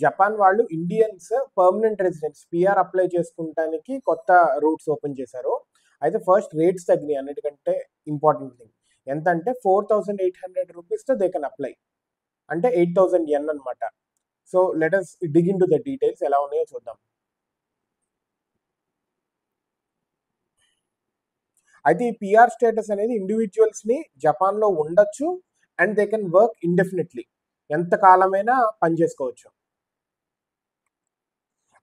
Japan వాళ్ళు Indians permanent residents PR apply చేసుకుంటానికి కొత్త రూట్స్ ఓపెన్ చేశారు. అయితే ఫస్ట్ రేట్స్ తగ్గినాయి, అన్నిటికంటే ఇంపార్టెంట్ థింగ్ ఎంత అంటే 4,800 రూపీస్తో దే కెన్ అప్లై, అంటే 8,000 ఎన్ అనమాట. So let us dig into the details, ఎలా ఉన్నాయో చూద్దాం. అయితే ఈ పిఆర్ స్టేటస్ అనేది ఇండివిజువల్స్ని జపాన్లో ఉండొచ్చు and they can work indefinitely, ఎంత కాలమైనా పనిచేసుకోవచ్చు.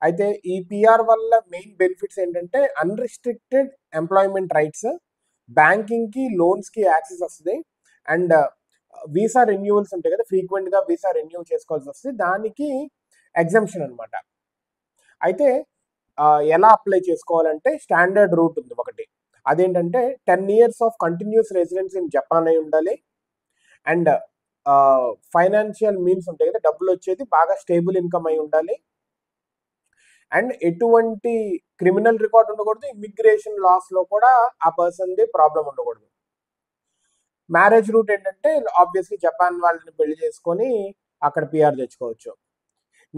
అయితే ఈ పిఆర్ వల్ల మెయిన్ బెనిఫిట్స్ ఏంటంటే అన్రిస్ట్రిక్టెడ్ ఎంప్లాయ్మెంట్ రైట్స్, బ్యాంకింగ్కి లోన్స్కి యాక్సెస్ వస్తుంది, అండ్ వీసా రెన్యూవల్స్ ఉంటాయి కదా, ఫ్రీక్వెంట్గా వీసా రెన్యూ చేసుకోవాల్సి వస్తుంది, దానికి ఎగ్జంప్షన్ అనమాట. అయితే ఎలా అప్లై చేసుకోవాలంటే స్టాండర్డ్ రూట్ ఉంది ఒకటి, అదేంటంటే 10 years of continuous residence in Japan అయి ఉండాలి, అండ్ ఫైనాన్షియల్ మీన్స్ ఉంటాయి కదా, డబ్బులు వచ్చేది బాగా స్టేబుల్ ఇన్కమ్ అయి ఉండాలి, అండ్ ఎటువంటి క్రిమినల్ రికార్డ్ ఉండకూడదు, ఇమిగ్రేషన్ లాస్లో కూడా ఆ పర్సన్ది ప్రాబ్లం ఉండకూడదు. మ్యారేజ్ రూట్ ఏంటంటే ఆబ్వియస్లీ జపాన్ వాళ్ళని పెళ్లి చేసుకొని అక్కడ పిఆర్ తెచ్చుకోవచ్చు.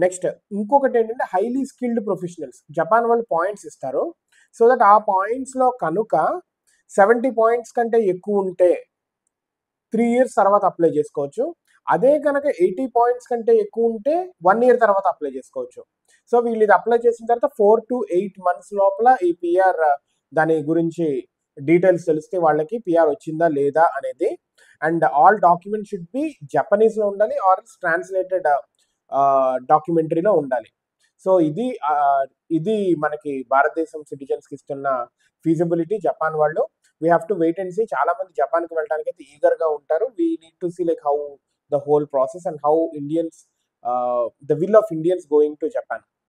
నెక్స్ట్ ఇంకొకటి ఏంటంటే హైలీ స్కిల్డ్ ప్రొఫెషనల్స్, జపాన్ వాళ్ళు పాయింట్స్ ఇస్తారు, సో దట్ ఆ పాయింట్స్లో కనుక 70 పాయింట్స్ కంటే ఎక్కువ ఉంటే 3 years తర్వాత అప్లై చేసుకోవచ్చు, అదే కనుక 80 పాయింట్స్ కంటే ఎక్కువ ఉంటే 1 year తర్వాత అప్లై చేసుకోవచ్చు. సో వీళ్ళు ఇది అప్లై చేసిన తర్వాత 4 to 8 months లోపల ఈ పిఆర్ దాని గురించి డీటెయిల్స్ తెలిస్తే వాళ్ళకి పిఆర్ వచ్చిందా లేదా అనేది, and all document should be జపనీస్లో ఉండాలి ఆర్ ట్రాన్స్లేటెడ్ డాక్యుమెంటరీలో ఉండాలి. సో ఇది మనకి భారతదేశం సిటిజన్స్కి ఇస్తున్న ఫీజిబిలిటీ. జపాన్ వాళ్ళు we have to wait and see, చాలా మంది జపాన్కి వెళ్ళడానికి అయితే ఈగర్గా ఉంటారు. We need to see like how the whole process and how Indians the will of Indians going to Japan.